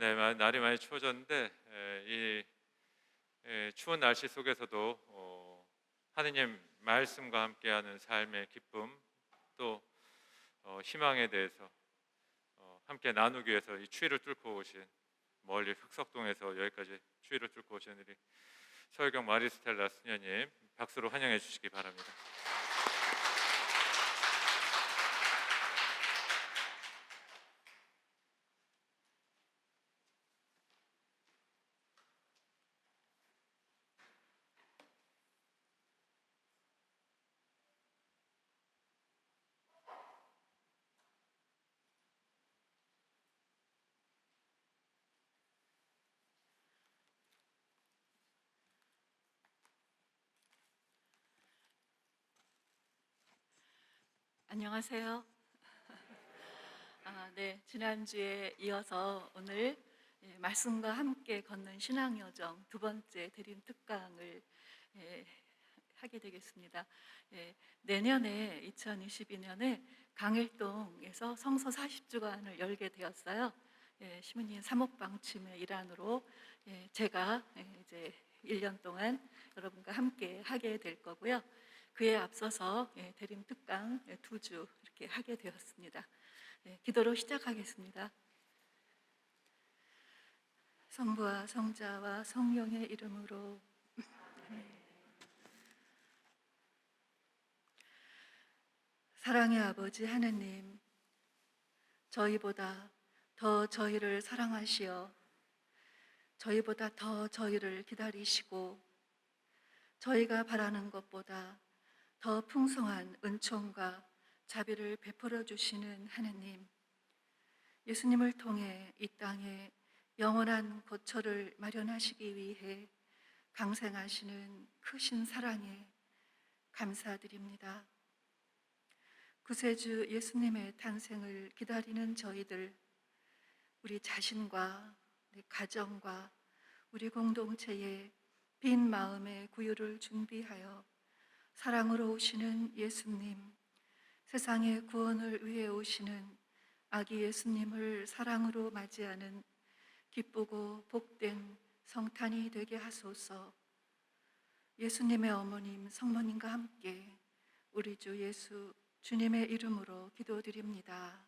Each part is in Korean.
네, 날이 많이 추워졌는데 이 추운 날씨 속에서도 하느님 말씀과 함께하는 삶의 기쁨 또 희망에 대해서 함께 나누기 위해서 이 추위를 뚫고 오신 멀리 흑석동에서 여기까지 추위를 뚫고 오신 우리 서울경 마리스텔라 수녀님 박수로 환영해 주시기 바랍니다. 안녕하세요. 네, 지난주에 이어서 오늘 말씀과 함께 걷는 신앙여정 두 번째 대림 특강을 하게 되겠습니다. 내년에 2022년에 강일동에서 성서 40주간을 열게 되었어요. 시민인 사목방침의 일환으로 제가 이제 1년 동안 여러분과 함께 하게 될 거고요. 그에 앞서서 대림 특강 2주 이렇게 하게 되었습니다. 기도로 시작하겠습니다. 성부와 성자와 성령의 이름으로 사랑의 아버지 하느님, 저희보다 더 저희를 사랑하시어 저희보다 더 저희를 기다리시고 저희가 바라는 것보다 더 풍성한 은총과 자비를 베풀어 주시는 하느님, 예수님을 통해 이 땅에 영원한 거처를 마련하시기 위해 강생하시는 크신 사랑에 감사드립니다. 구세주 예수님의 탄생을 기다리는 저희들, 우리 자신과 우리 가정과 우리 공동체에 빈 마음의 구유를 준비하여 사랑으로 오시는 예수님, 세상의 구원을 위해 오시는 아기 예수님을 사랑으로 맞이하는 기쁘고 복된 성탄이 되게 하소서. 예수님의 어머님 성모님과 함께 우리 주 예수 주님의 이름으로 기도드립니다.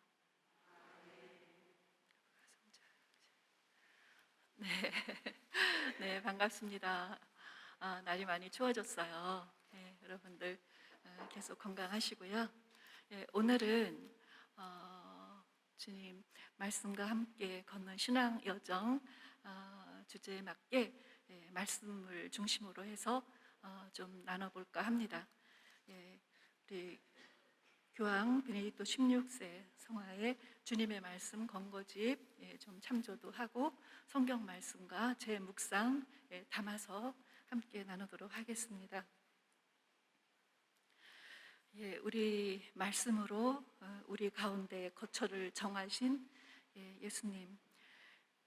네, 네, 반갑습니다. 날이 많이 추워졌어요. 여러분들 계속 건강하시고요. 오늘은 주님 말씀과 함께 걷는 신앙 여정 주제에 맞게 말씀을 중심으로 해서 좀 나눠볼까 합니다. 우리 교황 베네딕토 16세 성화의 주님의 말씀 권고집 좀 참조도 하고 성경 말씀과 제 묵상 담아서 함께 나누도록 하겠습니다. 우리 말씀으로 우리 가운데 거처를 정하신 예수님,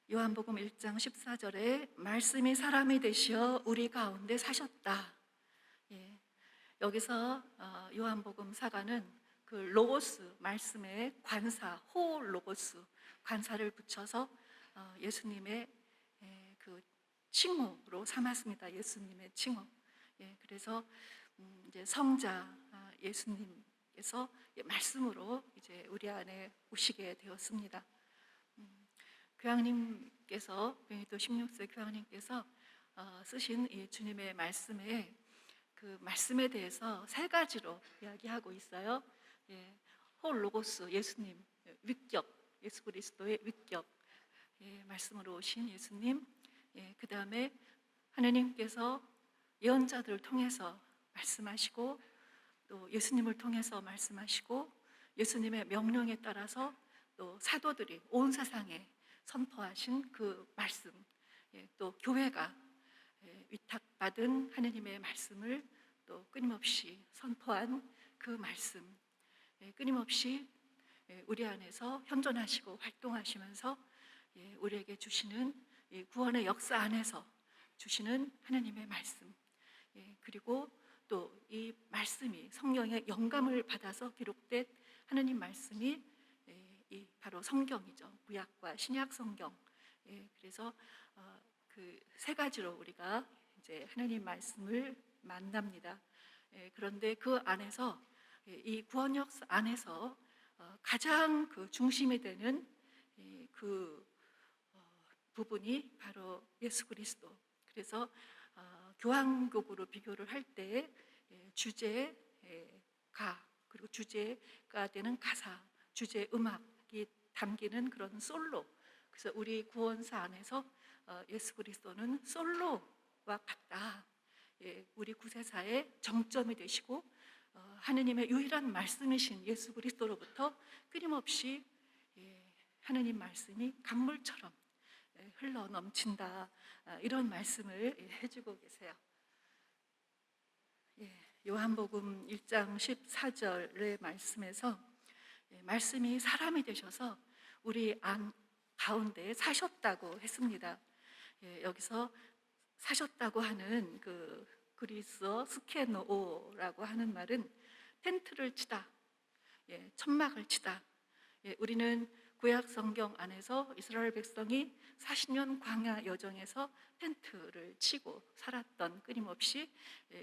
요한복음 1장 14절에 말씀이 사람이 되시어 우리 가운데 사셨다. 여기서 요한복음 사가는 그 로고스 말씀의 관사, 호 로고스 관사를 붙여서 예수님의 그 칭호로 삼았습니다. 예수님의 칭호. 그래서 이제 성자 예수님께서 말씀으로 이제 우리 안에 오시게 되었습니다. 교황님께서 베네딕토 16세 교황님께서 쓰신 이 주님의 말씀에 그 말씀에 대해서 세 가지로 이야기하고 있어요. 호 로고스 예수님, 위격, 예수 그리스도의 위격, 말씀으로 오신 예수님, 그 다음에 하느님께서 예언자들을 통해서 말씀하시고 또 예수님을 통해서 말씀하시고 예수님의 명령에 따라서 또 사도들이 온 세상에 선포하신 그 말씀, 또 교회가 위탁받은 하느님의 말씀을 또 끊임없이 선포한 그 말씀, 끊임없이 우리 안에서 현존하시고 활동하시면서 우리에게 주시는 구원의 역사 안에서 주시는 하느님의 말씀, 그리고 또 이 말씀이 성령의 영감을 받아서 기록된 하느님 말씀이 이 바로 성경이죠. 구약과 신약 성경, 그래서 그 세 가지로 우리가 이제 하나님 말씀을 만납니다. 그런데 그 안에서 이 구원역 안에서 가장 그 중심이 되는 그 부분이 바로 예수 그리스도. 그래서 교향곡으로 비교를 할 때 주제가 그리고 주제가 되는 가사, 주제 음악이 담기는 그런 솔로. 그래서 우리 구원사 안에서 예수 그리스도는 솔로와 같다. 우리 구세사의 정점이 되시고 하느님의 유일한 말씀이신 예수 그리스도로부터 끊임없이 하느님 말씀이 강물처럼 흘러 넘친다. 이런 말씀을 해주고 계세요. 요한복음 1장 14절의 말씀에서 말씀이 사람이 되셔서 우리 안 가운데 사셨다고 했습니다. 여기서 사셨다고 하는 그 그리스어 스케노오라고 하는 말은 텐트를 치다, 천막을 치다. 우리는 구약 성경 안에서 이스라엘 백성이 40년 광야 여정에서 텐트를 치고 살았던, 끊임없이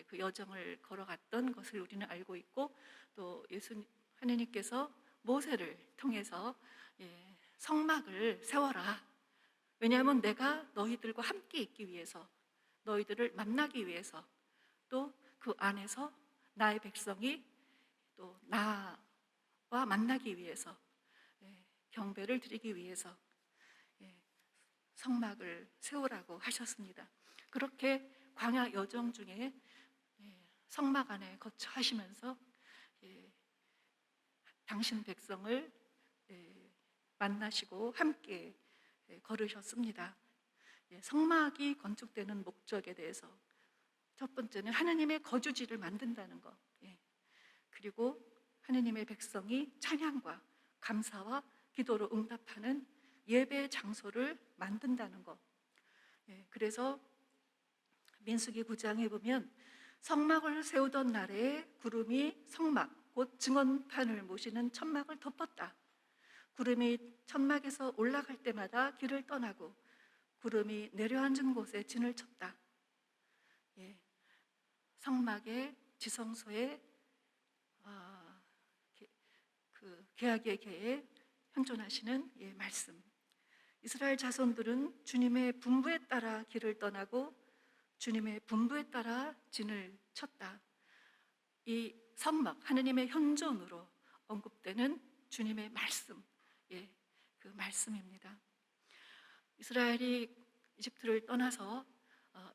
그 여정을 걸어갔던 것을 우리는 알고 있고, 또 하나님께서 모세를 통해서 성막을 세워라. 왜냐하면 내가 너희들과 함께 있기 위해서, 너희들을 만나기 위해서, 또 그 안에서 나의 백성이 또 나와 만나기 위해서, 경배를 드리기 위해서 성막을 세우라고 하셨습니다. 그렇게 광야 여정 중에 성막 안에 거쳐 하시면서 당신 백성을 만나시고 함께 걸으셨습니다. 성막이 건축되는 목적에 대해서 첫 번째는 하느님의 거주지를 만든다는 것, 그리고 하느님의 백성이 찬양과 감사와 기도로 응답하는 예배 장소를 만든다는 것. 그래서 민수기 9장에 보면 성막을 세우던 날에 구름이 성막 곧 증언판을 모시는 천막을 덮었다. 구름이 천막에서 올라갈 때마다 길을 떠나고 구름이 내려앉은 곳에 진을 쳤다. 성막의 지성소에 그 계약의 계에 현존하시는 말씀. 이스라엘 자손들은 주님의 분부에 따라 길을 떠나고 주님의 분부에 따라 진을 쳤다. 이 성막, 하느님의 현존으로 언급되는 주님의 말씀, 그 말씀입니다. 이스라엘이 이집트를 떠나서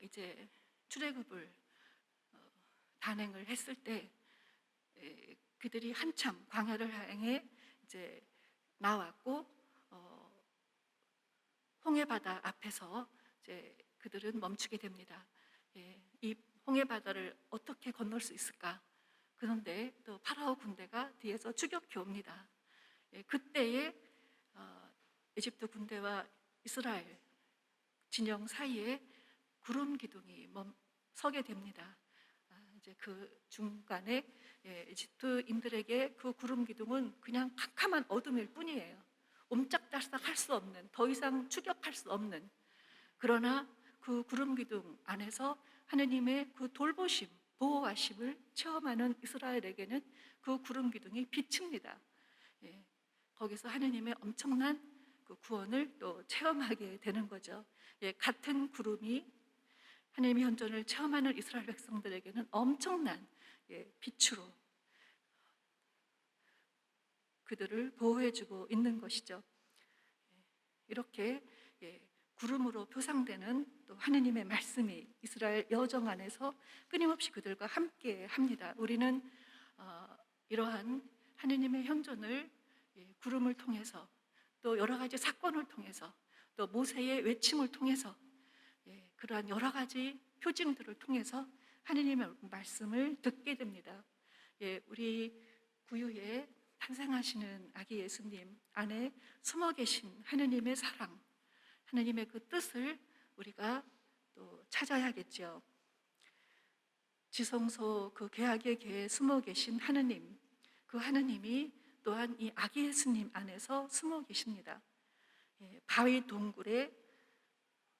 이제 출애굽을 단행을 했을 때 그들이 한참 광야를 향해 이제 나왔고 홍해 바다 앞에서 이제 그들은 멈추게 됩니다. 이 홍해 바다를 어떻게 건널 수 있을까? 그런데 또 파라오 군대가 뒤에서 추격해 옵니다. 그때에 이집트 군대와 이스라엘 진영 사이에 구름 기둥이 서게 됩니다. 이제 그 중간에 이집트인들에게 그 구름 기둥은 그냥 캄캄한 어둠일 뿐이에요. 옴짝달싹 할 수 없는, 더 이상 추격할 수 없는. 그러나 그 구름 기둥 안에서 하느님의 그 돌보심, 보호하심을 체험하는 이스라엘에게는 그 구름 기둥이 비칩니다. 거기서 하느님의 엄청난 그 구원을 또 체험하게 되는 거죠. 같은 구름이 하나님의 현존을 체험하는 이스라엘 백성들에게는 엄청난 빛으로 그들을 보호해주고 있는 것이죠. 이렇게 구름으로 표상되는 또 하느님의 말씀이 이스라엘 여정 안에서 끊임없이 그들과 함께 합니다. 우리는 이러한 하느님의 현존을 구름을 통해서, 또 여러 가지 사건을 통해서, 또 모세의 외침을 통해서, 그러한 여러 가지 표징들을 통해서 하느님의 말씀을 듣게 됩니다. 우리 구유에 탄생하시는 아기 예수님 안에 숨어 계신 하느님의 사랑, 하느님의 그 뜻을 우리가 또 찾아야겠죠. 지성소 그 계약의 계에 숨어 계신 하느님, 그 하느님이 또한 이 아기 예수님 안에서 숨어 계십니다. 바위 동굴에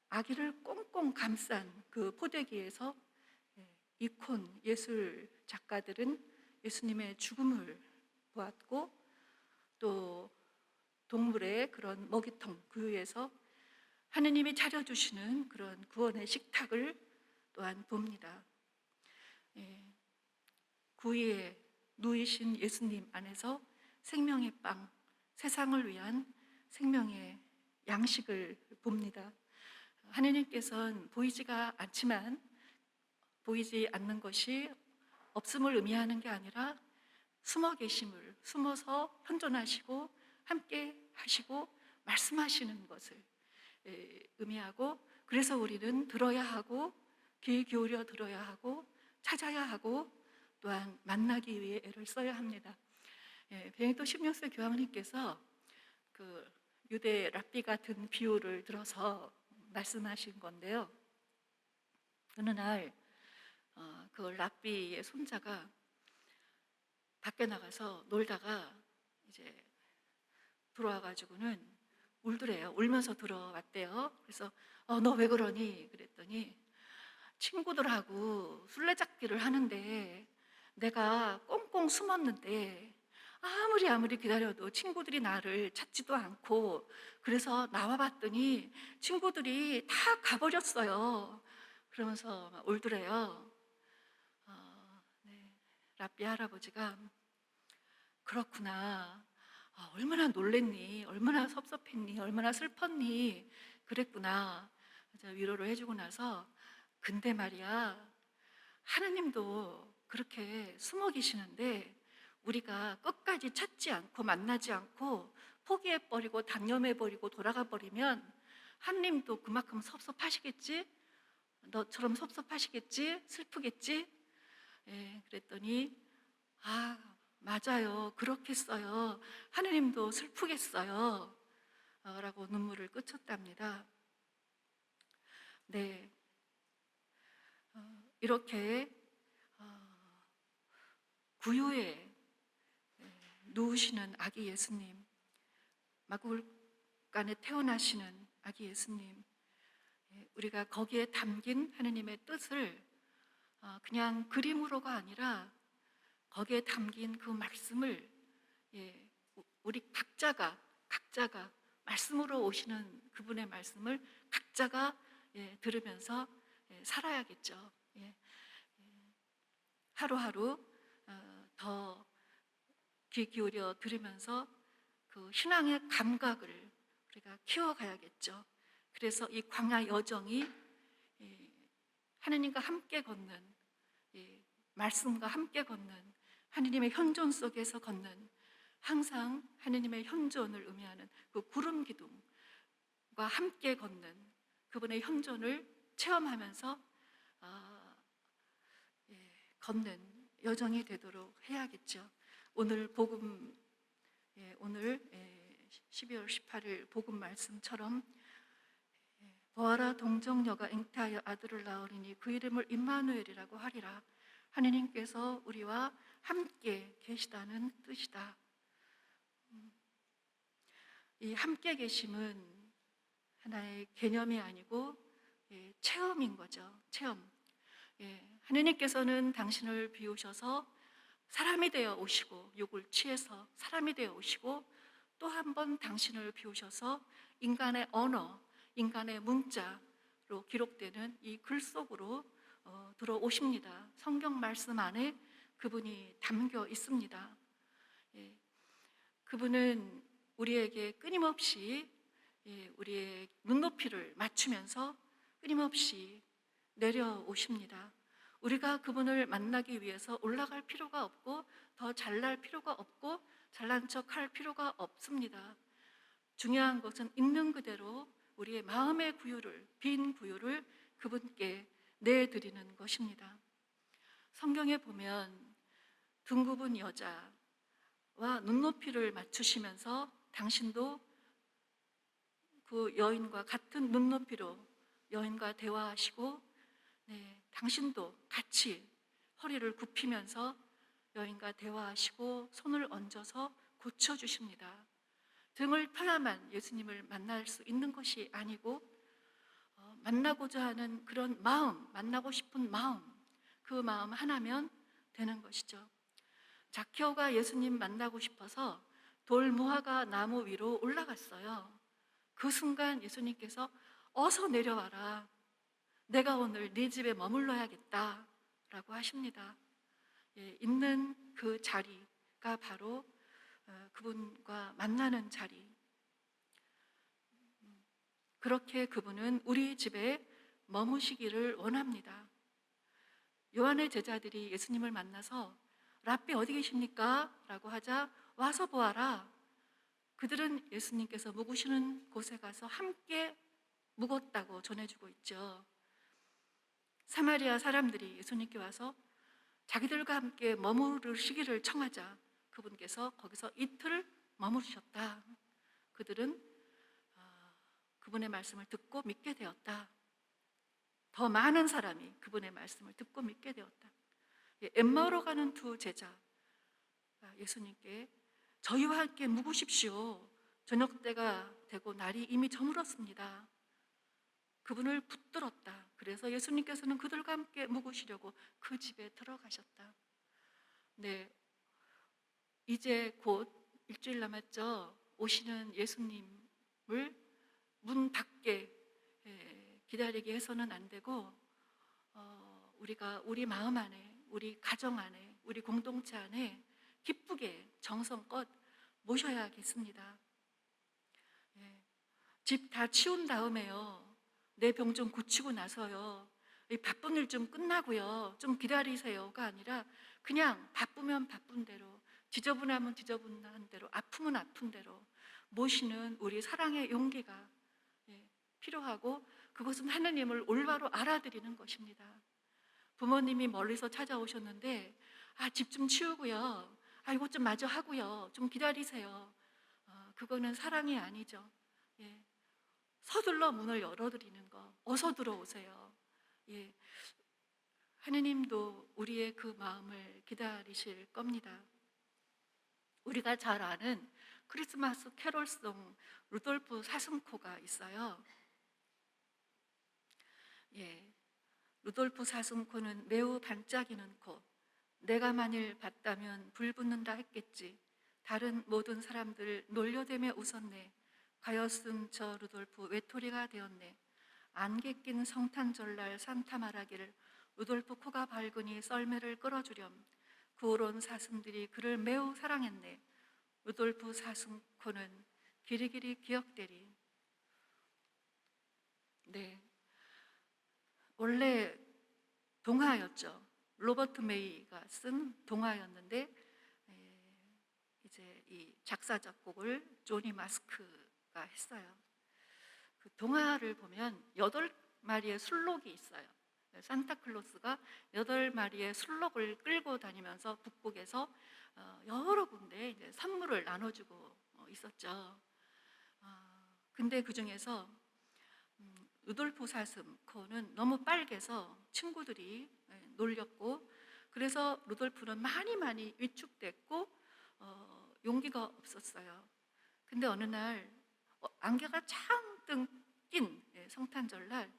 아기를 꽁꽁 감싼 그 포대기에서 이콘 예술 작가들은 예수님의 죽음을 보았고, 또 동물의 그런 먹이통 그 위에서 하느님이 차려주시는 그런 구원의 식탁을 또한 봅니다. 구위에 누이신 예수님 안에서 생명의 빵, 세상을 위한 생명의 양식을 봅니다. 하느님께서는 보이지가 않지만, 보이지 않는 것이 없음을 의미하는 게 아니라 숨어 계심을, 숨어서 현존하시고 함께 하시고 말씀하시는 것을 의미하고, 그래서 우리는 들어야 하고 귀 기울여 들어야 하고 찾아야 하고 또한 만나기 위해 애를 써야 합니다. 베네딕토 16세 교황님께서 그 유대 랍비 같은 비유를 들어서 말씀하신 건데요. 어느 날 그 랍비의 손자가 밖에 나가서 놀다가 이제 들어와가지고는 울더래요. 울면서 들어왔대요. 그래서 너 왜 그러니? 그랬더니 친구들하고 술래잡기를 하는데 내가 꽁꽁 숨었는데 아무리 기다려도 친구들이 나를 찾지도 않고, 그래서 나와봤더니 친구들이 다 가버렸어요. 그러면서 막 울더래요. 네. 랍비 할아버지가 그렇구나, 얼마나 놀랬니, 얼마나 섭섭했니, 얼마나 슬펐니, 그랬구나 위로를 해주고 나서, 근데 말이야, 하느님도 그렇게 숨어 계시는데 우리가 끝까지 찾지 않고 만나지 않고 포기해버리고 단념해버리고 돌아가 버리면 하느님도 그만큼 섭섭하시겠지? 너처럼 섭섭하시겠지? 슬프겠지? 그랬더니 맞아요, 그렇겠어요, 하느님도 슬프겠어요 라고 눈물을 끄쳤답니다. 네, 이렇게 구유에 누우시는 아기 예수님, 마구간에 태어나시는 아기 예수님, 우리가 거기에 담긴 하느님의 뜻을 그냥 그림으로가 아니라 거기에 담긴 그 말씀을 우리 각자가 말씀으로 오시는 그분의 말씀을 각자가 들으면서 살아야겠죠. 하루하루 더 귀 기울여 들으면서 그 신앙의 감각을 우리가 키워가야겠죠. 그래서 이 광야 여정이 하느님과 함께 걷는, 말씀과 함께 걷는, 하느님의 현존 속에서 걷는, 항상 하느님의 현존을 의미하는 그 구름 기둥과 함께 걷는 그분의 현존을 체험하면서 걷는 여정이 되도록 해야겠죠. 오늘 복음, 오늘 12월 18일 복음 말씀처럼 보아라, 동정녀가 잉태하여 아들을 낳으리니 그 이름을 임마누엘이라고 하리라. 하느님께서 우리와 함께 계시다는 뜻이다. 이 함께 계심은 하나의 개념이 아니고 체험인 거죠. 체험. 하느님께서는 당신을 비우셔서 사람이 되어 오시고, 육을 취해서 사람이 되어 오시고, 또 한 번 당신을 비우셔서 인간의 언어, 인간의 문자로 기록되는 이 글 속으로 들어오십니다. 성경 말씀 안에 그분이 담겨 있습니다. 그분은 우리에게 끊임없이 우리의 눈높이를 맞추면서 끊임없이 내려오십니다. 우리가 그분을 만나기 위해서 올라갈 필요가 없고 더 잘날 필요가 없고 잘난 척할 필요가 없습니다. 중요한 것은 있는 그대로 우리의 마음의 구유를, 빈 구유를 그분께 내드리는 것입니다. 성경에 보면 둥굽은 여자와 눈높이를 맞추시면서 당신도 그 여인과 같은 눈높이로 여인과 대화하시고, 당신도 같이 허리를 굽히면서 여인과 대화하시고 손을 얹어서 고쳐주십니다. 등을 펴야만 예수님을 만날 수 있는 것이 아니고 만나고자 하는 그런 마음, 만나고 싶은 마음, 그 마음 하나면 되는 것이죠. 자키오가 예수님 만나고 싶어서 돌무화과 나무 위로 올라갔어요. 그 순간 예수님께서 어서 내려와라. 내가 오늘 네 집에 머물러야겠다 라고 하십니다. 예, 있는 그 자리가 바로 그분과 만나는 자리. 그렇게 그분은 우리 집에 머무시기를 원합니다. 요한의 제자들이 예수님을 만나서 랍비 어디 계십니까? 라고 하자 와서 보아라. 그들은 예수님께서 묵으시는 곳에 가서 함께 묵었다고 전해주고 있죠. 사마리아 사람들이 예수님께 와서 자기들과 함께 머무르시기를 청하자 그분께서 거기서 이틀 머무르셨다. 그들은 그분의 말씀을 듣고 믿게 되었다. 더 많은 사람이 그분의 말씀을 듣고 믿게 되었다. 엠마오로 가는 두 제자 예수님께 저희와 함께 묵으십시오. 저녁 때가 되고 날이 이미 저물었습니다. 그분을 붙들었다. 그래서 예수님께서는 그들과 함께 묵으시려고 그 집에 들어가셨다. 네, 이제 곧 일주일 남았죠. 오시는 예수님을 문 밖에 기다리게 해서는 안 되고 우리가 우리 마음 안에, 우리 가정 안에, 우리 공동체 안에 기쁘게 정성껏 모셔야겠습니다. 집 다 치운 다음에요. 내 병 좀 고치고 나서요. 이 바쁜 일 좀 끝나고요. 좀 기다리세요가 아니라 그냥 바쁘면 바쁜 대로, 지저분하면 지저분한 대로, 아프면 아픈 대로 모시는 우리 사랑의 용기가 필요하고 그것은 하느님을 올바로 알아들이는 것입니다. 부모님이 멀리서 찾아오셨는데 집 좀 치우고요. 이것 좀 마저 하고요. 좀 기다리세요. 그거는 사랑이 아니죠. 서둘러 문을 열어드리는 거. 어서 들어오세요. 하느님도 우리의 그 마음을 기다리실 겁니다. 우리가 잘 아는 크리스마스 캐롤송 루돌프 사슴코가 있어요. 루돌프 사슴코는 매우 반짝이는 코. 내가 만일 봤다면 불 붙는다 했겠지. 다른 모든 사람들 놀려대며 웃었네. 가엾은 저 루돌프 외톨이가 되었네. 안개 낀 성탄절날 산타 말하기를 루돌프 코가 밝으니 썰매를 끌어주렴. 구울온 사슴들이 그를 매우 사랑했네. 루돌프 사슴코는 길이길이 기억되리. 네, 원래 동화였죠. 로버트 메이가 쓴 동화였는데 이제 이 작사 작곡을 조니 마스크가 했어요. 그 동화를 보면 8마리의 술록이 있어요. 산타클로스가 8마리의 술록을 끌고 다니면서 북극에서 여러 군데 이제 선물을 나눠주고 있었죠. 근데 그 중에서 루돌프 사슴코는 너무 빨개서 친구들이 놀렸고, 그래서 루돌프는 많이 위축됐고 용기가 없었어요. 근데 어느 날 안개가 창등 낀 성탄절날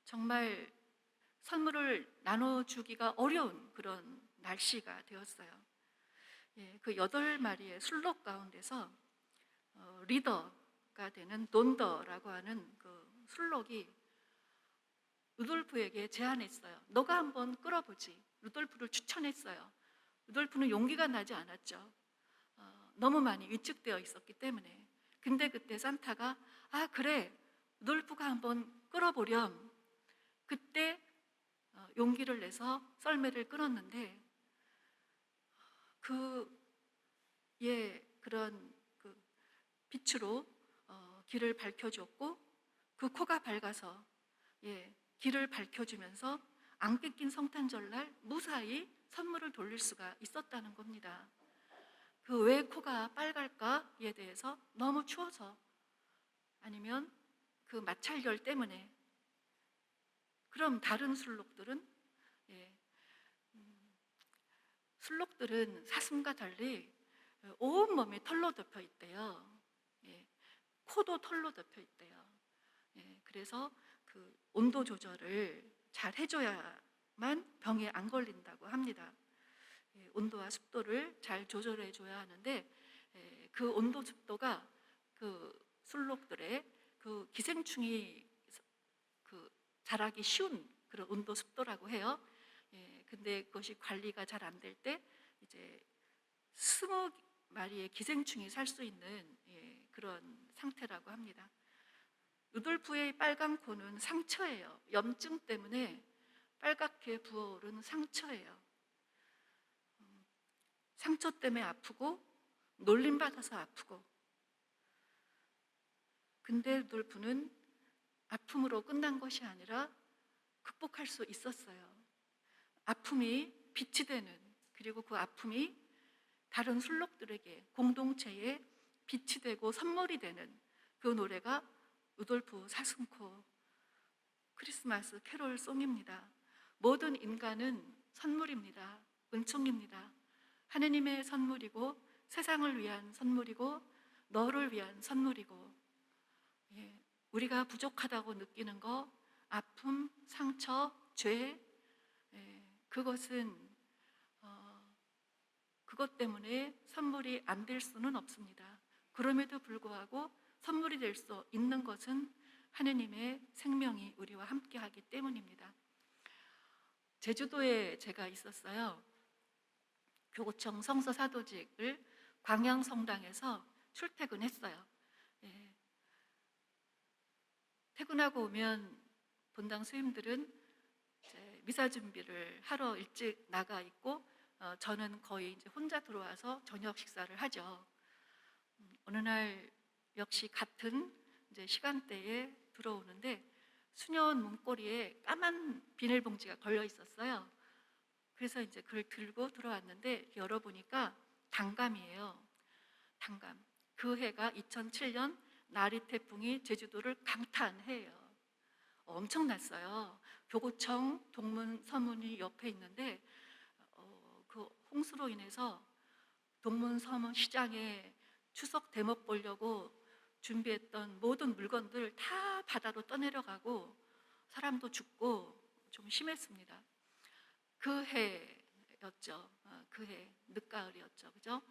정말 선물을 나눠주기가 어려운 그런 날씨가 되었어요. 그 8마리의 술록 가운데서 리더가 되는 돈더라고 하는 그 술록이 루돌프에게 제안했어요. 너가 한번 끌어보지. 루돌프를 추천했어요. 루돌프는 용기가 나지 않았죠. 너무 많이 위축되어 있었기 때문에. 근데 그때 산타가 그래, 루돌프가 한번 끌어보렴. 그때 용기를 내서 썰매를 끌었는데 그런 그 빛으로 길을 밝혀줬고, 그 코가 밝아서 길을 밝혀주면서 안개 낀 성탄절날 무사히 선물을 돌릴 수가 있었다는 겁니다. 그 왜 코가 빨갈까에 대해서 너무 추워서, 아니면 그 마찰열 때문에. 그럼 다른 술록들은 술록들은 사슴과 달리 온몸이 털로 덮여 있대요. 코도 털로 덮여 있대요. 그래서 그 온도 조절을 잘 해줘야만 병에 안 걸린다고 합니다. 온도와 습도를 잘 조절해 줘야 하는데 그 온도 습도가 그 술록들의 그 기생충이 그 자라기 쉬운 그런 온도 습도라고 해요. 근데 그것이 관리가 잘 안 될 때 이제 20마리의 기생충이 살 수 있는 그런 상태라고 합니다. 루돌프의 빨간 코는 상처예요. 염증 때문에 빨갛게 부어오른 상처예요. 상처 때문에 아프고 놀림받아서 아프고, 근데 루돌프는 아픔으로 끝난 것이 아니라 극복할 수 있었어요. 아픔이 빛이 되는, 그리고 그 아픔이 다른 술록들에게 공동체에 빛이 되고 선물이 되는 그 노래가 루돌프 사슴코 크리스마스 캐롤 송입니다. 모든 인간은 선물입니다. 은총입니다. 하느님의 선물이고 세상을 위한 선물이고 너를 위한 선물이고, 우리가 부족하다고 느끼는 거, 아픔, 상처, 죄, 그것은 그것 때문에 선물이 안 될 수는 없습니다. 그럼에도 불구하고 선물이 될 수 있는 것은 하느님의 생명이 우리와 함께하기 때문입니다. 제주도에 제가 있었어요. 교구청 성서사도직을 광양성당에서 출퇴근했어요. 퇴근하고 오면 본당 수임들은 이제 미사 준비를 하러 일찍 나가 있고, 저는 거의 이제 혼자 들어와서 저녁 식사를 하죠. 어느 날 역시 같은 이제 시간대에 들어오는데 수녀원 문고리에 까만 비닐봉지가 걸려 있었어요. 그래서 이제 그걸 들고 들어왔는데 열어보니까 단감이에요. 단감. 그 해가 2007년 나리 태풍이 제주도를 강타한 해예요. 엄청났어요. 교구청 동문 서문이 옆에 있는데 그 홍수로 인해서 동문 서문 시장에 추석 대목 보려고 준비했던 모든 물건들 다 바다로 떠내려가고 사람도 죽고 좀 심했습니다. 그 해였죠. 그 해 늦가을이었죠. 그죠?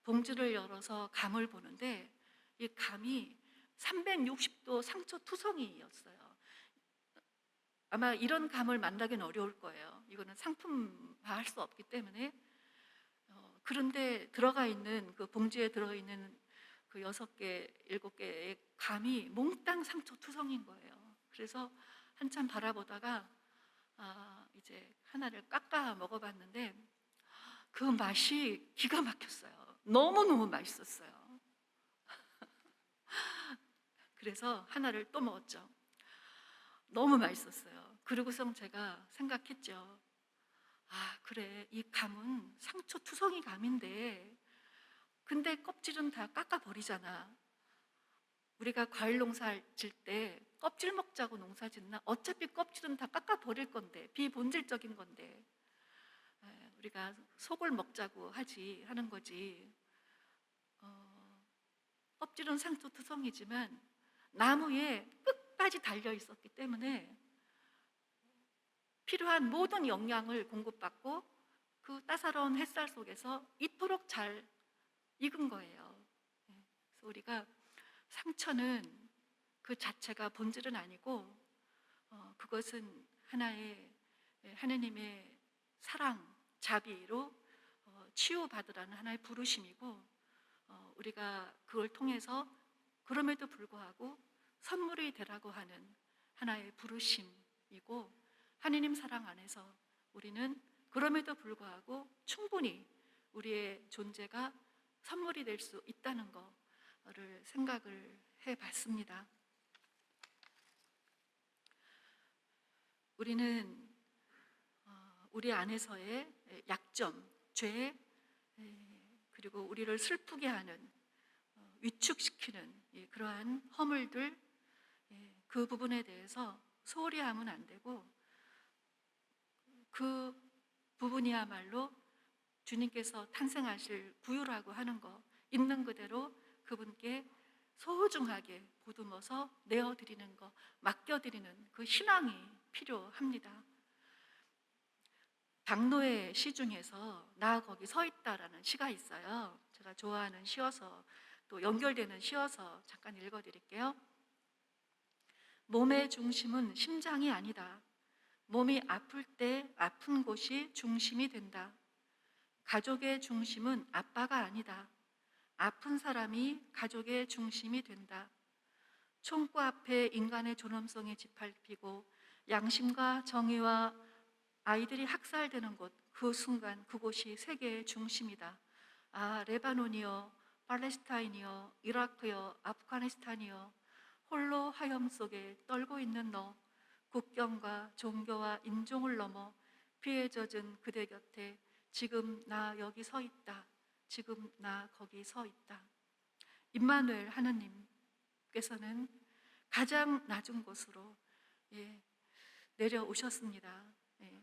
봉지를 열어서 감을 보는데 이 감이 360도 상처 투성이였어요. 아마 이런 감을 만나기는 어려울 거예요. 이거는 상품화할 수 없기 때문에. 그런데 들어가 있는 그 봉지에 들어있는 그 6개, 7개의 감이 몽땅 상처 투성인 거예요. 그래서 한참 바라보다가 이제 하나를 깎아 먹어봤는데 그 맛이 기가 막혔어요. 너무너무 맛있었어요. 그래서 하나를 또 먹었죠. 너무 맛있었어요. 그러고서 제가 생각했죠. 그래, 이 감은 상처 투성이 감인데 근데 껍질은 다 깎아버리잖아. 우리가 과일 농사 질 때 껍질 먹자고 농사 짓나? 어차피 껍질은 다 깎아버릴 건데, 비본질적인 건데 우리가 속을 먹자고 하는 거지. 껍질은 상처 투성이지만 나무에 끝까지 달려 있었기 때문에 필요한 모든 영양을 공급받고 그 따사로운 햇살 속에서 이토록 잘 익은 거예요. 그래서 우리가 상처는 그 자체가 본질은 아니고 그것은 하나의 하느님의 사랑, 자비로 치유받으라는 하나의 부르심이고, 우리가 그걸 통해서 그럼에도 불구하고 선물이 되라고 하는 하나의 부르심이고, 하느님 사랑 안에서 우리는 그럼에도 불구하고 충분히 우리의 존재가 선물이 될 수 있다는 거를 생각을 해봤습니다. 우리는 우리 안에서의 약점, 죄, 그리고 우리를 슬프게 하는, 위축시키는 그러한 허물들, 그 부분에 대해서 소홀히 하면 안 되고, 그 부분이야말로 주님께서 탄생하실 구유라고 하는 거, 있는 그대로 그분께 소중하게 보듬어서 내어드리는 것, 맡겨드리는 그 신앙이 필요합니다. 박노의 시 중에서 나 거기 서 있다라는 시가 있어요. 제가 좋아하는 시여서 또 연결되는 시여서 잠깐 읽어드릴게요. 몸의 중심은 심장이 아니다. 몸이 아플 때 아픈 곳이 중심이 된다. 가족의 중심은 아빠가 아니다. 아픈 사람이 가족의 중심이 된다. 총구 앞에 인간의 존엄성이 짓밟히고 양심과 정의와 아이들이 학살되는 곳, 그 순간 그곳이 세계의 중심이다. 아, 레바논이여, 팔레스타인이여, 이라크여, 아프가니스탄이여, 홀로 하염 속에 떨고 있는 너, 국경과 종교와 인종을 넘어 피에 젖은 그대 곁에 지금 나 여기 서 있다. 지금 나 거기 서 있다. 임마누엘 하느님께서는 가장 낮은 곳으로 내려오셨습니다.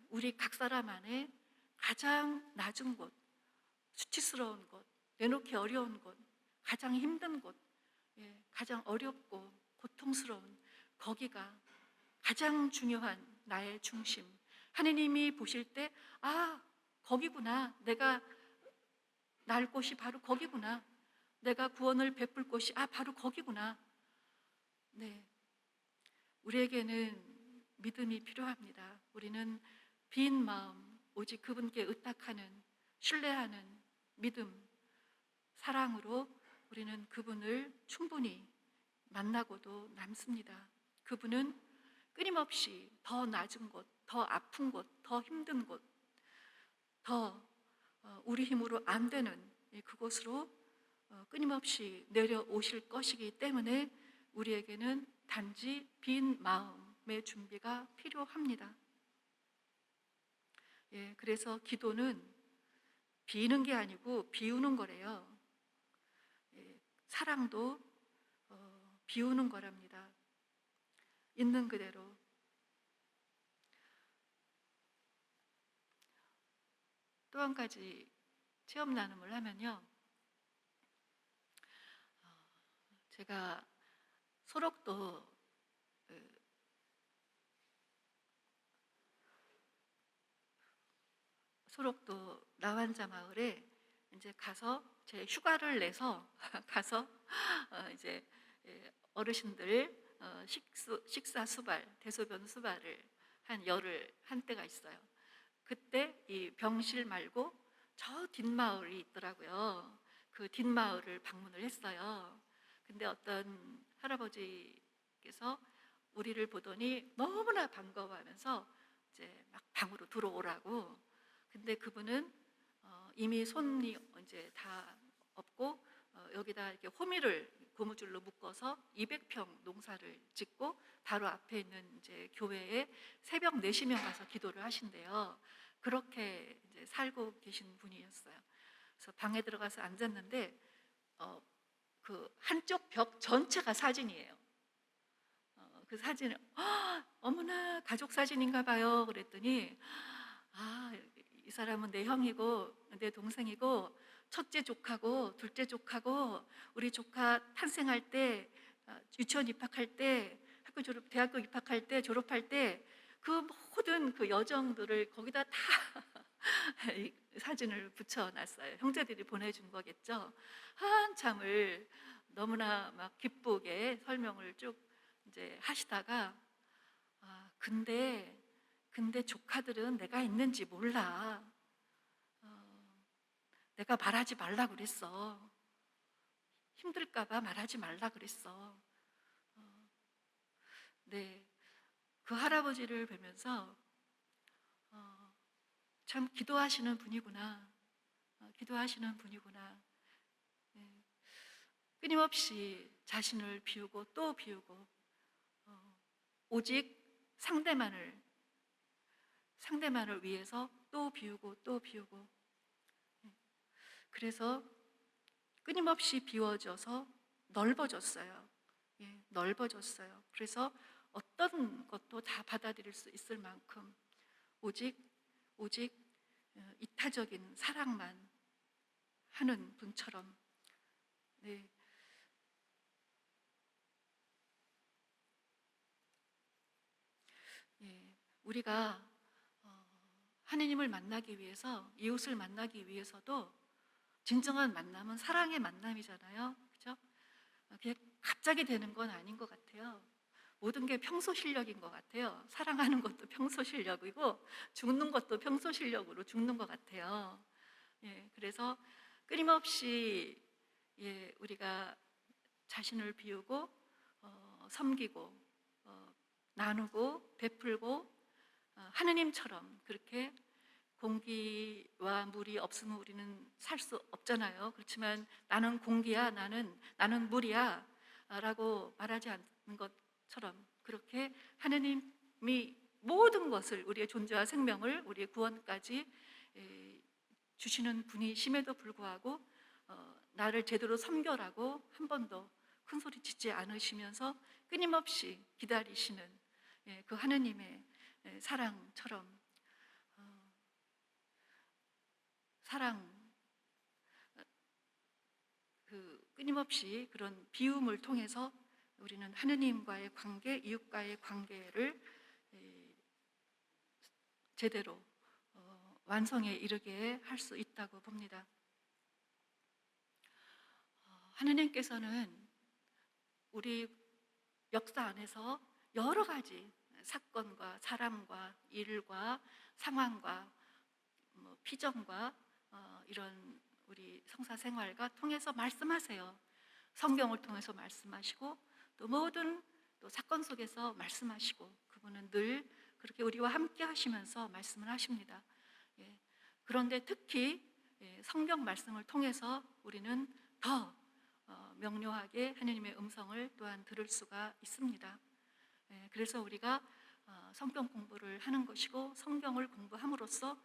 우리 각 사람 안에 가장 낮은 곳, 수치스러운 곳, 내놓기 어려운 곳, 가장 힘든 곳, 가장 어렵고 고통스러운 거기가 가장 중요한 나의 중심. 하느님이 보실 때, 아, 거기구나. 내가 날 곳이 바로 거기구나. 내가 구원을 베풀 곳이 바로 거기구나. 네, 우리에게는 믿음이 필요합니다. 우리는 빈 마음, 오직 그분께 의탁하는, 신뢰하는 믿음, 사랑으로 우리는 그분을 충분히 만나고도 남습니다. 그분은 끊임없이 더 낮은 곳, 더 아픈 곳, 더 힘든 곳, 더 우리 힘으로 안 되는 그곳으로 끊임없이 내려오실 것이기 때문에 우리에게는 단지 빈 마음의 준비가 필요합니다. 그래서 기도는 비는 게 아니고 비우는 거래요. 사랑도 비우는 거랍니다. 있는 그대로. 또 한 가지 체험 나눔을 하면요, 제가 소록도 나환자 마을에 이제 가서 제 휴가를 내서 가서 이제 어르신들 식사 수발, 대소변 수발을 한 열흘 한 때가 있어요. 그때 이 병실 말고 저 뒷마을이 있더라고요. 그 뒷마을을 방문을 했어요. 근데 어떤 할아버지께서 우리를 보더니 너무나 반가워하면서 이제 막 방으로 들어오라고. 근데 그분은 이미 손이 이제 다 없고 여기다 이렇게 호미를 고무줄로 묶어서 200평 농사를 짓고 바로 앞에 있는 이제 교회에 새벽 4시면 가서 기도를 하신대요. 그렇게 이제 살고 계신 분이었어요. 그래서 방에 들어가서 앉았는데 그 한쪽 벽 전체가 사진이에요. 그 사진을 어머나 가족 사진인가 봐요. 그랬더니 이 사람은 내 형이고 내 동생이고 첫째 조카고 둘째 조카고 우리 조카 탄생할 때 유치원 입학할 때 학교 졸업 대학교 입학할 때 졸업할 때 그 모든 그 여정들을 거기다 다 사진을 붙여놨어요. 형제들이 보내준 거겠죠. 한참을 너무나 막 기쁘게 설명을 쭉 이제 하시다가 근데 조카들은 내가 있는지 몰라. 내가 말하지 말라 그랬어. 힘들까봐 말하지 말라 그랬어. 네, 그 할아버지를 뵈면서 참 기도하시는 분이구나. 기도하시는 분이구나. 네, 끊임없이 자신을 비우고 또 비우고 오직 상대만을 위해서 또 비우고 또 비우고. 그래서 끊임없이 비워져서 넓어졌어요. 넓어졌어요. 그래서 어떤 것도 다 받아들일 수 있을 만큼 오직 이타적인 사랑만 하는 분처럼. 네, 우리가 하느님을 만나기 위해서, 이웃을 만나기 위해서도 진정한 만남은 사랑의 만남이잖아요. 그죠? 그게 갑자기 되는 건 아닌 것 같아요. 모든 게 평소 실력인 것 같아요. 사랑하는 것도 평소 실력이고 죽는 것도 평소 실력으로 죽는 것 같아요. 예, 그래서 끊임없이 우리가 자신을 비우고 섬기고 나누고 베풀고 하느님처럼 그렇게 공기와 물이 없으면 우리는 살 수 없잖아요. 그렇지만 나는 공기야, 나는 물이야 라고 말하지 않는 것처럼 그렇게 하느님이 모든 것을, 우리의 존재와 생명을, 우리의 구원까지 주시는 분이심에도 불구하고 나를 제대로 섬겨라고 한 번도 큰 소리 치지 않으시면서 끊임없이 기다리시는 그 하느님의 사랑처럼 끊임없이 그런 비움을 통해서 우리는 하느님과의 관계, 이웃과의 관계를 제대로 완성에 이르게 할 수 있다고 봅니다. 하느님께서는 우리 역사 안에서 여러 가지 사건과 사람과 일과 상황과 피정과 이런 우리 성사 생활과 통해서 말씀하세요. 성경을 통해서 말씀하시고 또 모든 또 사건 속에서 말씀하시고 그분은 늘 그렇게 우리와 함께 하시면서 말씀을 하십니다. 그런데 특히 성경 말씀을 통해서 우리는 더 명료하게 하느님의 음성을 또한 들을 수가 있습니다. 그래서 우리가 성경 공부를 하는 것이고 성경을 공부함으로써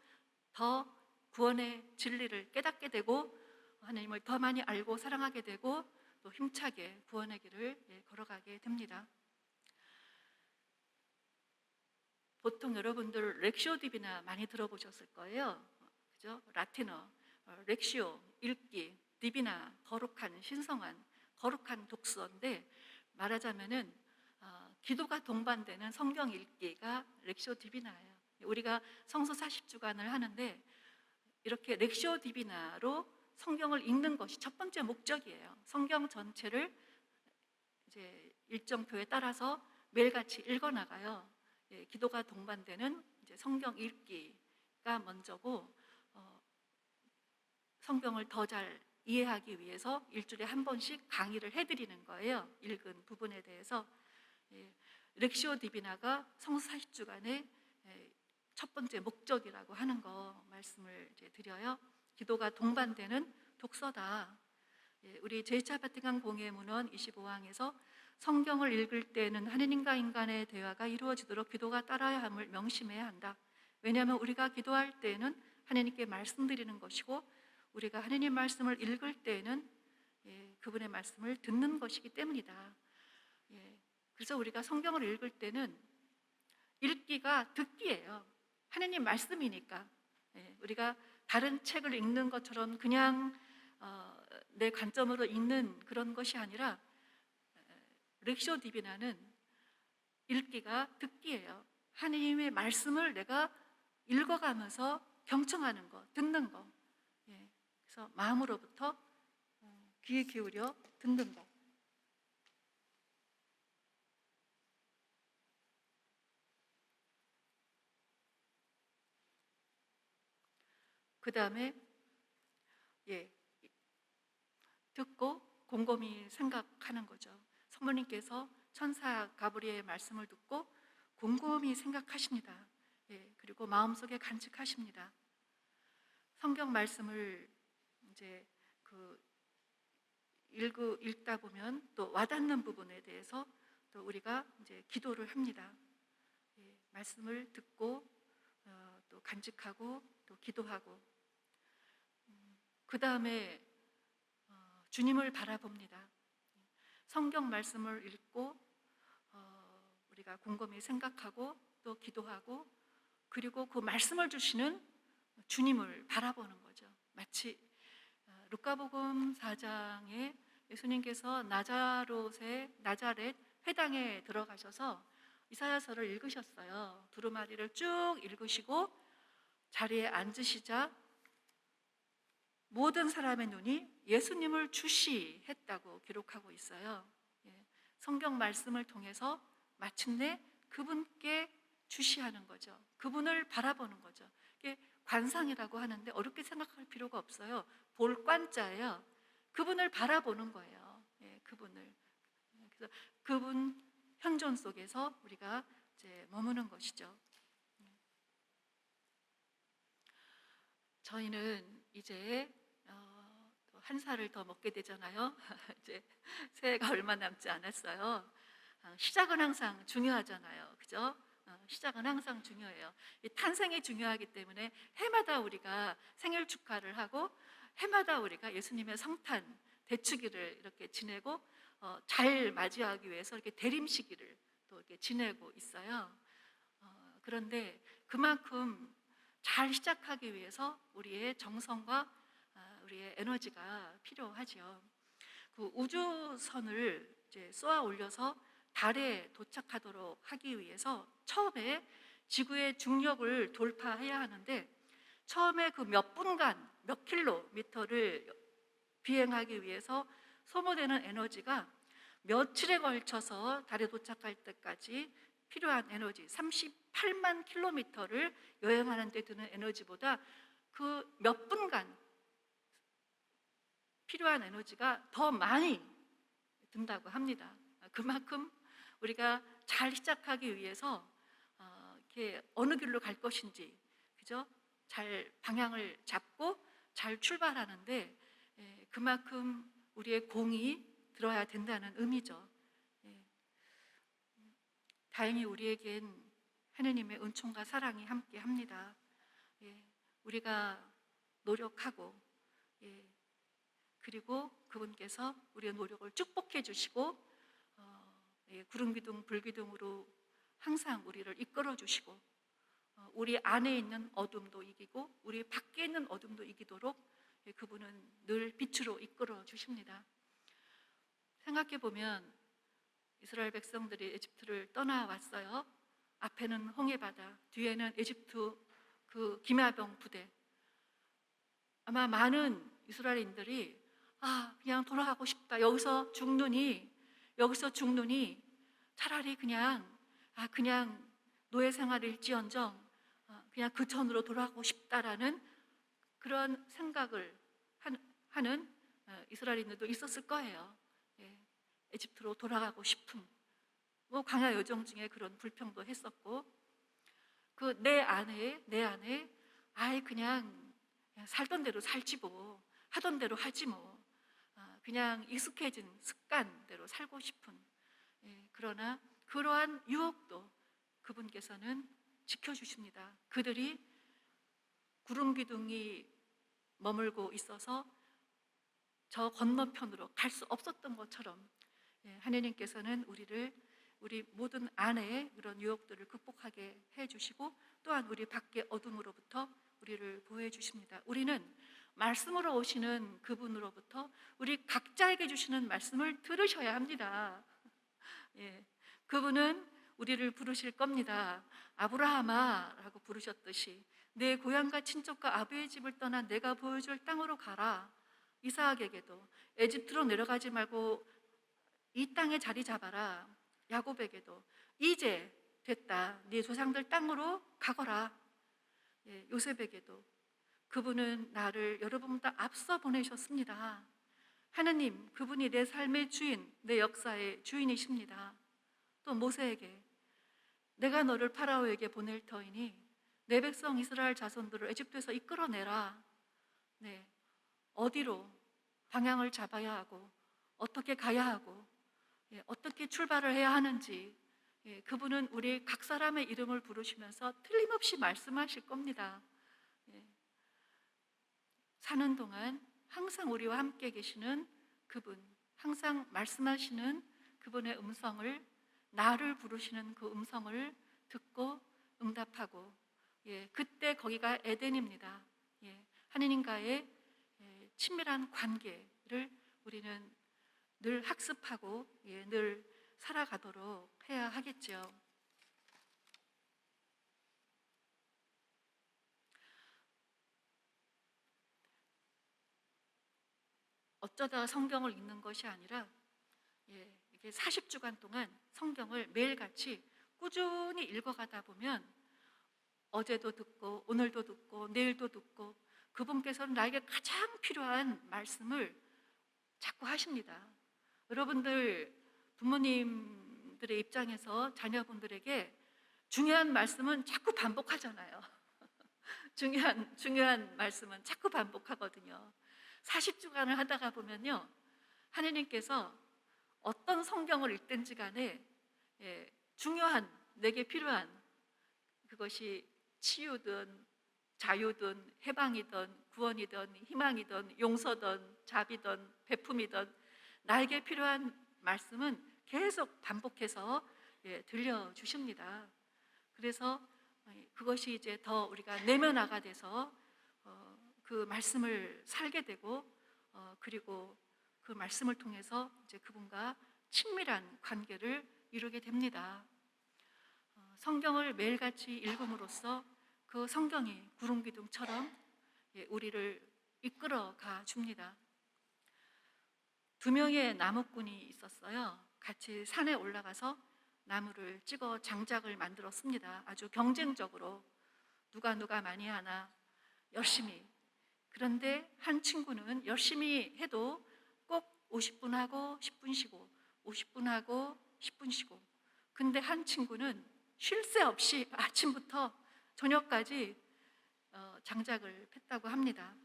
더 구원의 진리를 깨닫게 되고 하나님을 더 많이 알고 사랑하게 되고 또 힘차게 구원의 길을 걸어가게 됩니다. 보통 여러분들 렉시오 디비나 많이 들어보셨을 거예요. 그죠? 라틴어 렉시오, 읽기, 디비나 거룩한, 신성한, 거룩한 독서인데 말하자면은 기도가 동반되는 성경 읽기가 렉시오 디비나예요. 우리가 성서 40주간을 하는데 이렇게 렉시오 디비나로 성경을 읽는 것이 첫 번째 목적이에요. 성경 전체를 이제 일정표에 따라서 매일같이 읽어나가요. 기도가 동반되는 이제 성경 읽기가 먼저고 성경을 더 잘 이해하기 위해서 일주일에 한 번씩 강의를 해드리는 거예요. 읽은 부분에 대해서. 렉시오 디비나가 성서 40주간의 첫 번째 목적이라고 하는 거 말씀을 이제 드려요. 기도가 동반되는 독서다. 우리 제2차 바티칸 공예문헌 25항에서 성경을 읽을 때는 하느님과 인간의 대화가 이루어지도록 기도가 따라야 함을 명심해야 한다. 왜냐하면 우리가 기도할 때는 하느님께 말씀드리는 것이고 우리가 하느님 말씀을 읽을 때는 그분의 말씀을 듣는 것이기 때문이다. 그래서 우리가 성경을 읽을 때는 읽기가 듣기예요. 하느님 말씀이니까. 우리가 다른 책을 읽는 것처럼 그냥 내 관점으로 읽는 그런 것이 아니라 렉시오 디비나는 읽기가 듣기예요. 하느님의 말씀을 내가 읽어가면서 경청하는 거, 듣는 거. 그래서 마음으로부터 귀 기울여 듣는 거. 그 다음에 듣고 곰곰이 생각하는 거죠. 성모님께서 천사 가브리엘의 말씀을 듣고 곰곰이 생각하십니다. 그리고 마음속에 간직하십니다. 성경 말씀을 이제 읽다 보면 또 와닿는 부분에 대해서 또 우리가 이제 기도를 합니다. 말씀을 듣고 또 간직하고 또 기도하고 그 다음에 주님을 바라봅니다. 성경 말씀을 읽고 우리가 곰곰이 생각하고 또 기도하고 그리고 그 말씀을 주시는 주님을 바라보는 거죠. 마치 루카복음 4장에 예수님께서 나자렛 회당에 들어가셔서 이사야서를 읽으셨어요. 두루마리를 쭉 읽으시고 자리에 앉으시자 모든 사람의 눈이 예수님을 주시했다고 기록하고 있어요. 예, 성경 말씀을 통해서 마침내 그분께 주시하는 거죠. 그분을 바라보는 거죠. 이게 관상이라고 하는데 어렵게 생각할 필요가 없어요. 볼 관자예요. 그분을 바라보는 거예요. 예, 그분을. 그래서 그분 현존 속에서 우리가 이제 머무는 것이죠. 저희는 이제 한 살을 더 먹게 되잖아요. 이제 새해가 얼마 남지 않았어요. 시작은 항상 중요하잖아요, 그죠? 시작은 항상 중요해요. 이 탄생이 중요하기 때문에 해마다 우리가 생일 축하를 하고 해마다 우리가 예수님의 성탄 대축일을 이렇게 지내고 잘 맞이하기 위해서 이렇게 대림시기를 또 이렇게 지내고 있어요. 그런데 그만큼 잘 시작하기 위해서 우리의 정성과 우리의 에너지가 필요하죠. 그 우주선을 이제 쏘아 올려서 달에 도착하도록 하기 위해서 처음에 지구의 중력을 돌파해야 하는데 처음에 그 몇 분간 몇 킬로미터를 비행하기 위해서 소모되는 에너지가 며칠에 걸쳐서 달에 도착할 때까지 필요한 에너지 38만 킬로미터를 여행하는 데 드는 에너지보다 그 몇 분간 필요한 에너지가 더 많이 든다고 합니다. 그만큼 우리가 잘 시작하기 위해서 이렇게 어느 길로 갈 것인지, 그죠? 잘 방향을 잡고 잘 출발하는데 그만큼 우리의 공이 들어야 된다는 의미죠. 다행히 우리에겐 하느님의 은총과 사랑이 함께합니다. 우리가 노력하고 그리고 그분께서 우리의 노력을 축복해 주시고 구름기둥 불기둥으로 항상 우리를 이끌어 주시고 우리 안에 있는 어둠도 이기고 우리 밖에 있는 어둠도 이기도록 그분은 늘 빛으로 이끌어 주십니다. 생각해 보면 이스라엘 백성들이 에집트를 떠나왔어요. 앞에는 홍해바다, 뒤에는 에집트 그 기마병 부대. 아마 많은 이스라엘인들이 그냥 돌아가고 싶다. 여기서 죽느니 차라리 그냥 노예 생활일지언정 그냥 그 전으로 돌아가고 싶다라는 그런 생각을 하는 이스라엘인들도 있었을 거예요. 에집트로 돌아가고 싶은 광야 여정 중에 그런 불평도 했었고 그 내 안에 그냥 살던 대로 살지 뭐 하던 대로 하지 뭐 그냥 익숙해진 습관대로 살고 싶은 그러나 그러한 유혹도 그분께서는 지켜주십니다. 그들이 구름 기둥이 머물고 있어서 저 건너편으로 갈 수 없었던 것처럼 하느님께서는 우리 모든 안에 그런 유혹들을 극복하게 해주시고 또한 우리 밖의 어둠으로부터 우리를 보호해 주십니다. 우리는 말씀으로 오시는 그분으로부터 우리 각자에게 주시는 말씀을 들으셔야 합니다. 그분은 우리를 부르실 겁니다. 아브라함아 라고 부르셨듯이 내 고향과 친척과 아버지의 집을 떠나 내가 보여줄 땅으로 가라. 이삭에게도 에집트로 내려가지 말고 이 땅에 자리 잡아라. 야곱에게도 이제 됐다. 네 조상들 땅으로 가거라. 요셉에게도 그분은 나를 여러분보다 앞서 보내셨습니다. 하느님, 그분이 내 삶의 주인, 내 역사의 주인이십니다. 또 모세에게 내가 너를 파라오에게 보낼 터이니 내 백성 이스라엘 자손들을 에집트에서 이끌어내라. 어디로 방향을 잡아야 하고 어떻게 가야 하고 어떻게 출발을 해야 하는지 그분은 우리 각 사람의 이름을 부르시면서 틀림없이 말씀하실 겁니다. 사는 동안 항상 우리와 함께 계시는 그분, 항상 말씀하시는 그분의 음성을 나를 부르시는 그 음성을 듣고 응답하고 그때 거기가 에덴입니다. 하느님과의 친밀한 관계를 우리는 늘 학습하고 늘 살아가도록 해야 하겠죠. 어쩌다 성경을 읽는 것이 아니라 이게 40주간 동안 성경을 매일같이 꾸준히 읽어가다 보면 어제도 듣고 오늘도 듣고 내일도 듣고 그분께서는 나에게 가장 필요한 말씀을 자꾸 하십니다. 여러분들 부모님들의 입장에서 자녀분들에게 중요한 말씀은 자꾸 반복하잖아요. 중요한 말씀은 자꾸 반복하거든요. 40주간을 하다가 보면요, 하느님께서 어떤 성경을 읽든지 간에 중요한, 내게 필요한, 그것이 치유든 자유든 해방이든 구원이든 희망이든 용서든 자비든 베품이든 나에게 필요한 말씀은 계속 반복해서 들려주십니다. 그래서 그것이 이제 더 우리가 내면화가 돼서 그 말씀을 살게 되고 그리고 그 말씀을 통해서 이제 그분과 친밀한 관계를 이루게 됩니다. 성경을 매일같이 읽음으로써 그 성경이 구름기둥처럼 우리를 이끌어가 줍니다. 2명의 나무꾼이 있었어요. 같이 산에 올라가서 나무를 찍어 장작을 만들었습니다. 아주 경쟁적으로 누가 많이 하나 열심히. 그런데 한 친구는 열심히 해도 꼭 50분 하고 10분 쉬고 50분 하고 10분 쉬고, 근데 한 친구는 쉴 새 없이 아침부터 저녁까지 장작을 팼다고 합니다.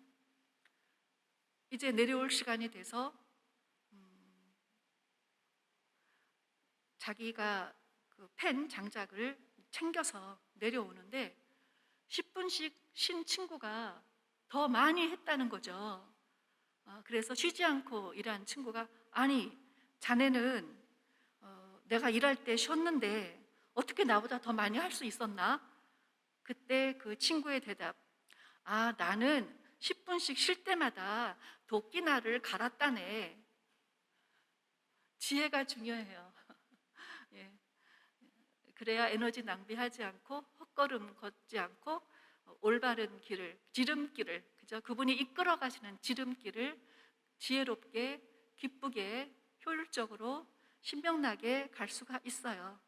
이제 내려올 시간이 돼서 자기가 그 팬 장작을 챙겨서 내려오는데 10분씩 쉰 친구가 더 많이 했다는 거죠. 그래서 쉬지 않고 일한 친구가, 아니 자네는 내가 일할 때 쉬었는데 어떻게 나보다 더 많이 할 수 있었나? 그때 그 친구의 대답, 나는 10분씩 쉴 때마다 도끼날을 갈았다네. 지혜가 중요해요. 예. 그래야 에너지 낭비하지 않고 헛걸음 걷지 않고 올바른 길을, 지름길을, 그죠? 그분이 이끌어 가시는 지름길을 지혜롭게, 기쁘게, 효율적으로, 신명나게 갈 수가 있어요.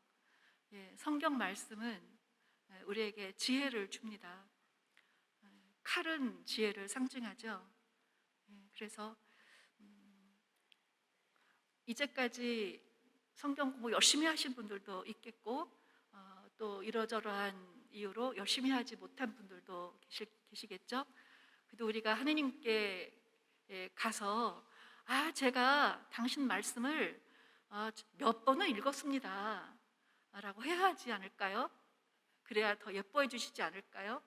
성경 말씀은 우리에게 지혜를 줍니다. 칼은 지혜를 상징하죠. 그래서 이제까지 성경 공부 열심히 하신 분들도 있겠고 또 이러저러한 이유로 열심히 하지 못한 분들도 계시겠죠. 그래도 우리가 하느님께 가서 제가 당신 말씀을 몇 번은 읽었습니다 라고 해야 하지 않을까요? 그래야 더 예뻐해 주시지 않을까요?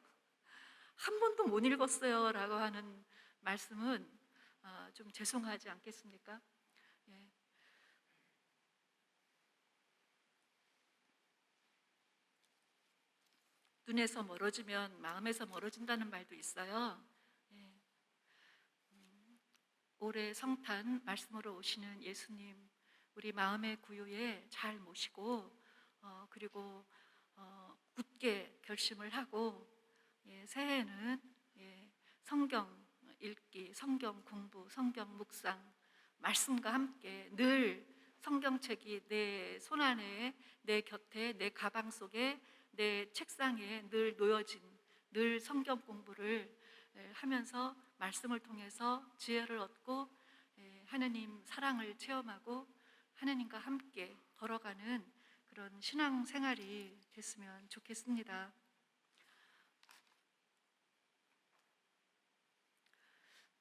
한 번도 못 읽었어요 라고 하는 말씀은 좀 죄송하지 않겠습니까? 눈에서 멀어지면 마음에서 멀어진다는 말도 있어요. 올해 성탄 말씀으로 오시는 예수님, 우리 마음의 구유에 잘 모시고 그리고 굳게 결심을 하고 새해에는 성경 읽기, 성경 공부, 성경 묵상, 말씀과 함께 늘 성경책이 내 손안에, 내 곁에, 내 가방 속에, 내 책상에 늘 놓여진, 늘 성경 공부를 하면서 말씀을 통해서 지혜를 얻고 하나님 사랑을 체험하고 하나님과 함께 걸어가는 그런 신앙 생활이 됐으면 좋겠습니다.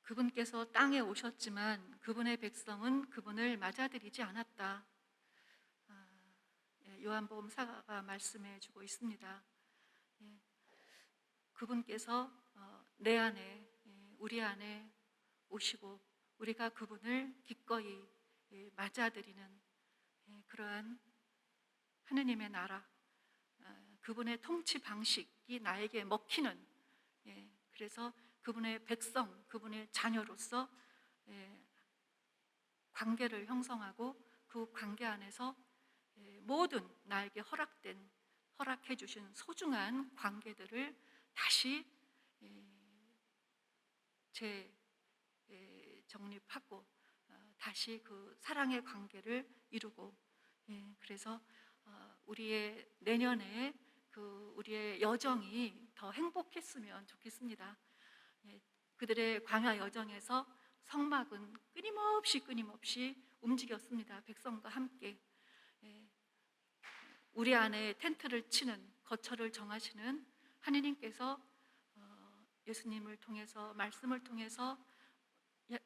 그분께서 땅에 오셨지만 그분의 백성은 그분을 맞아들이지 않았다. 요한복음 사가가 말씀해 주고 있습니다. 그분께서 내 안에, 우리 안에 오시고 우리가 그분을 기꺼이 맞아들이는 그러한 하느님의 나라, 그분의 통치 방식이 나에게 먹히는, 그래서 그분의 백성, 그분의 자녀로서 관계를 형성하고 그 관계 안에서 모든 나에게 허락해 주신 소중한 관계들을 다시 재정립하고 다시 그 사랑의 관계를 이루고, 그래서 우리의 내년에 그 우리의 여정이 더 행복했으면 좋겠습니다. 그들의 광야 여정에서 성막은 끊임없이 움직였습니다. 백성과 함께. 우리 안에 텐트를 치는, 거처를 정하시는 하느님께서 예수님을 통해서, 말씀을 통해서,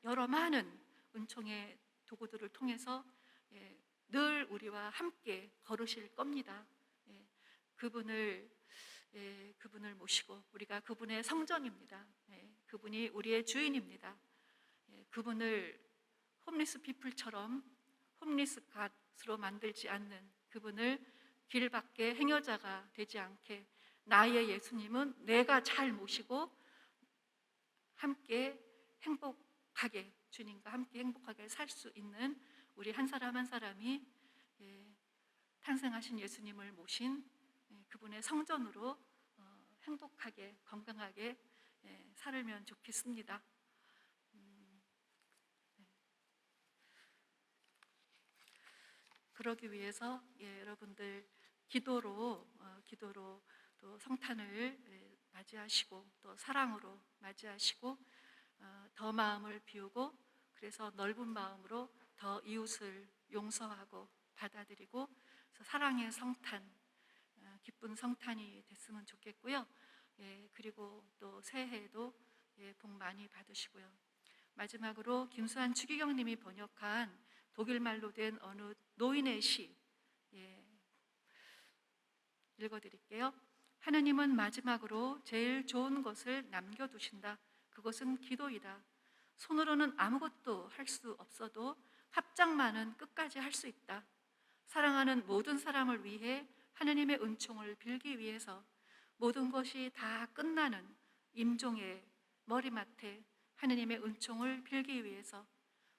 여러 많은 은총의 도구들을 통해서 늘 우리와 함께 걸으실 겁니다. 그분을 모시고, 우리가 그분의 성전입니다. 그분이 우리의 주인입니다. 그분을 홈리스 피플처럼 홈리스 갓으로 만들지 않는, 그분을 길 밖에 행여자가 되지 않게, 나의 예수님은 내가 잘 모시고 함께 행복하게, 주님과 함께 행복하게 살 수 있는 우리 한 사람 한 사람이 탄생하신 예수님을 모신 그분의 성전으로 행복하게, 건강하게 살면 좋겠습니다. 그러기 위해서 여러분들 기도로 또 성탄을 맞이하시고, 또 사랑으로 맞이하시고, 더 마음을 비우고, 그래서 넓은 마음으로 더 이웃을 용서하고 받아들이고, 그래서 사랑의 성탄, 기쁜 성탄이 됐으면 좋겠고요. 그리고 또 새해에도 복 많이 받으시고요. 마지막으로 김수환 추기경님이 번역한 독일말로 된 어느 노인의 시 읽어드릴게요. 하느님은 마지막으로 제일 좋은 것을 남겨두신다. 그것은 기도이다. 손으로는 아무것도 할 수 없어도 합장만은 끝까지 할 수 있다. 사랑하는 모든 사람을 위해 하느님의 은총을 빌기 위해서 모든 것이 다 끝나는 임종의 머리맡에 하느님의 은총을 빌기 위해서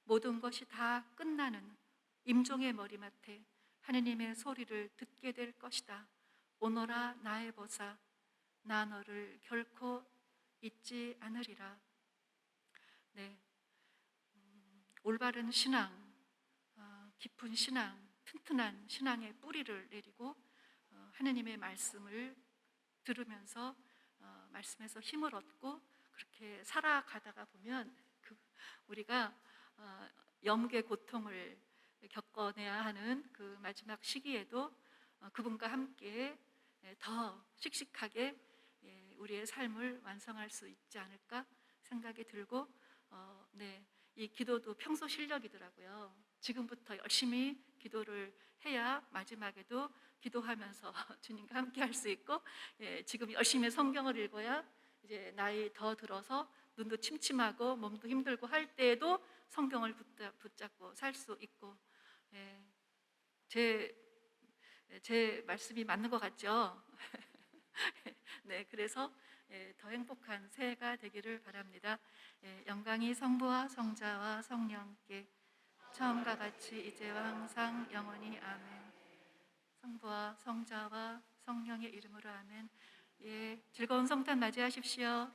모든 것이 다 끝나는 임종의 머리맡에 하느님의 소리를 듣게 될 것이다. 오너라 나의 보사, 나 너를 결코 잊지 않으리라. 올바른 신앙, 깊은 신앙, 튼튼한 신앙의 뿌리를 내리고 하느님의 말씀을 들으면서 말씀에서 힘을 얻고 그렇게 살아가다가 보면 우리가 염계 고통을 겪어내야 하는 그 마지막 시기에도 그분과 함께 더 씩씩하게 우리의 삶을 완성할 수 있지 않을까 생각이 들고, 이 기도도 평소 실력이더라고요. 지금부터 열심히 기도를 해야 마지막에도 기도하면서 주님과 함께 할 수 있고, 지금 열심히 성경을 읽어야 이제 나이 더 들어서 눈도 침침하고 몸도 힘들고 할 때에도 성경을 붙잡고 살 수 있고, 제 말씀이 맞는 것 같죠? 그래서 더 행복한 새해가 되기를 바랍니다. 영광이 성부와 성자와 성령께 처음과 같이 이제와 항상 영원히 아멘. 성부와 성자와 성령의 이름으로 아멘. 즐거운 성탄 맞이하십시오.